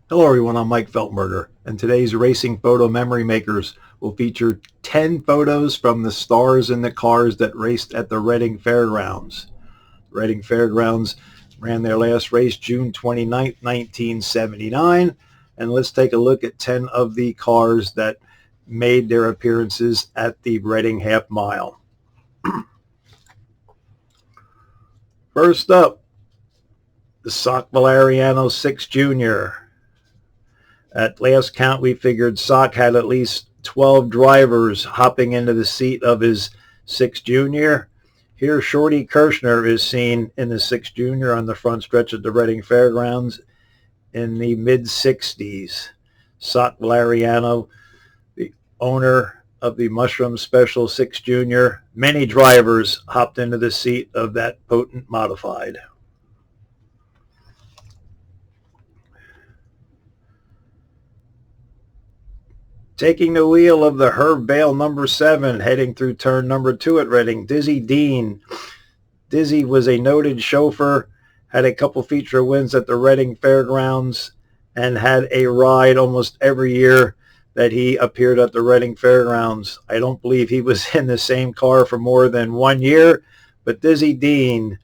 Hello everyone, I'm Mike Feltberger, and today's Racing Photo Memory Makers will feature 10 photos from the stars in the cars that raced at the Reading Fairgrounds. Reading Fairgrounds ran their last race June 29, 1979, and let's take a look at 10 of the cars that made their appearances at the Reading Half Mile. First up, the Sock Valeriano 6 Junior. At last count, we figured Sock had at least 12 drivers hopping into the seat of his 6 Junior. Here, Shorty Kirshner is seen in the 6 Junior on the front stretch at the Reading Fairgrounds in the mid-60s. Sock Valeriano, the owner of the Mushroom Special 6 Junior, many drivers hopped into the seat of that potent modified. Taking the wheel of the Herb Bale number 7, heading through turn number 2 at Reading, Dizzy Dean. Dizzy was a noted chauffeur, had a couple feature wins at the Reading Fairgrounds, and had a ride almost every year that he appeared at the Reading Fairgrounds. I don't believe he was in the same car for more than 1 year, but Dizzy Dean,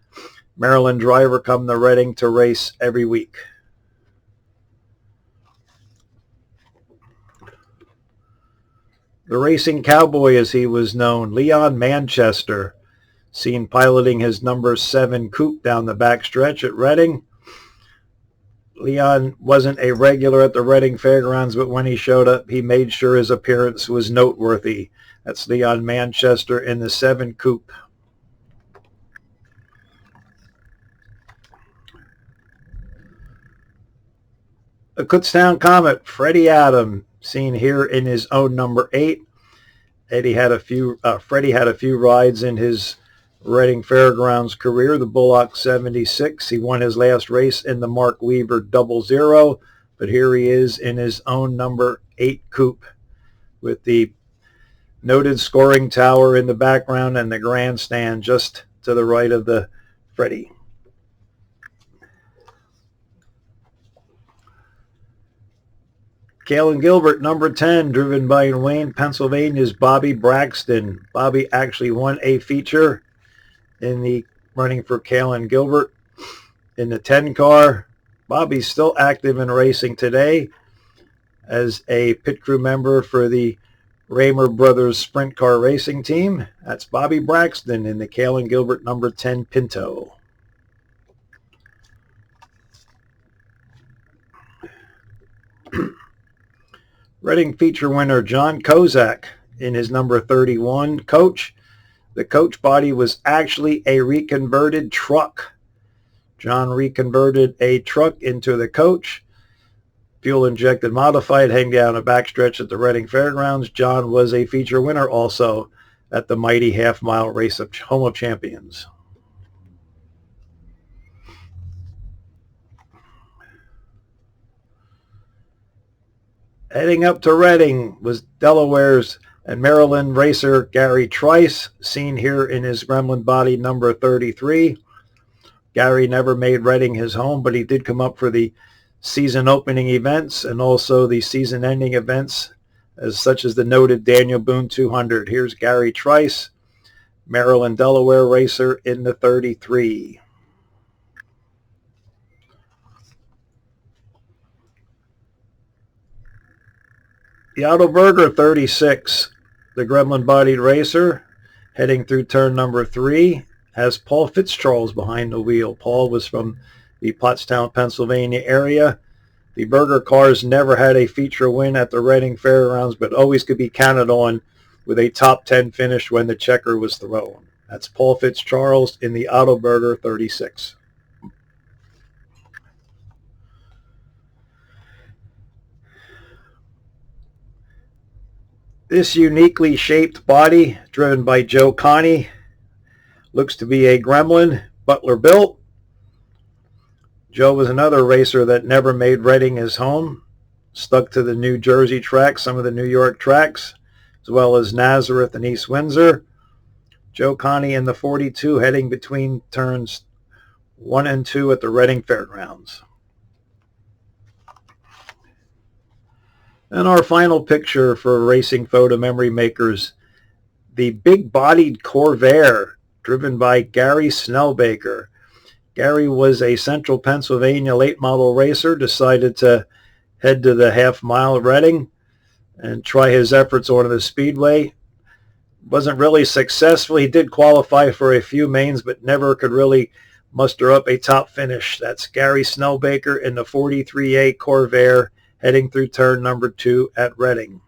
Maryland driver, come to Reading to race every week. The Racing Cowboy, as he was known, Leon Manchester, seen piloting his number 7 coupe down the backstretch at Reading. Leon wasn't a regular at the Reading Fairgrounds, but when he showed up, he made sure his appearance was noteworthy. That's Leon Manchester in the 7 coupe. The Kutztown Comet, Freddie Adam, seen here in his own number 8. Freddie had a few rides in his Reading Fairgrounds career. The Bullock 76. He won his last race in the Mark Weaver 00, but here he is in his own number 8 coupe with the noted scoring tower in the background and the grandstand just to the right of the Freddie. Kalen Gilbert, number 10, driven by Wayne, Pennsylvania's Bobby Braxton. Bobby actually won a feature in the running for Kalen Gilbert in the 10 car. Bobby's still active in racing today as a pit crew member for the Raymer Brothers Sprint Car Racing Team. That's Bobby Braxton in the Kalen Gilbert number 10 Pinto. Reading feature winner John Kozak in his number 31 coach. The coach body was actually a reconverted truck. John reconverted a truck into the coach. Fuel injected modified, hang down a backstretch at the Reading Fairgrounds. John was a feature winner also at the mighty half-mile race of Home of Champions. Heading up to Reading was Delaware's and Maryland racer Gary Trice, seen here in his gremlin body number 33. Gary never made Reading his home, but he did come up for the season opening events and also the season ending events, such as the noted Daniel Boone 200. Here's Gary Trice, Maryland Delaware racer in the 33. The Autoburger 36, the gremlin-bodied racer, heading through turn number 3, has Paul Fitzcharles behind the wheel. Paul was from the Pottstown, Pennsylvania area. The Burger cars never had a feature win at the Reading Fairgrounds, but always could be counted on with a top 10 finish when the checker was thrown. That's Paul Fitzcharles in the Autoburger 36. This uniquely shaped body, driven by Joe Connie, looks to be a gremlin, Butler built. Joe was another racer that never made Reading his home, stuck to the New Jersey tracks, some of the New York tracks, as well as Nazareth and East Windsor. Joe Connie in the 42, heading between turns 1 and 2 at the Reading Fairgrounds. And our final picture for racing photo memory makers, the big-bodied Corvair driven by Gary Snellbaker. Gary was a Central Pennsylvania late model racer, decided to head to the half mile at Reading and try his efforts on the speedway. Wasn't really successful. He did qualify for a few mains, but never could really muster up a top finish. That's Gary Snellbaker in the 43A Corvair heading through turn number 2 at Reading.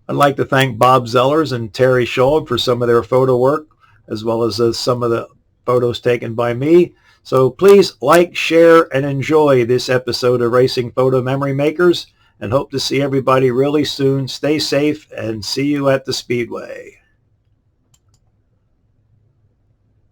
I'd like to thank Bob Zellers and Terry Schaub for some of their photo work, as well as some of the photos taken by me. So please like, share, and enjoy this episode of Racing Photo Memory Makers, and hope to see everybody really soon. Stay safe and see you at the Speedway.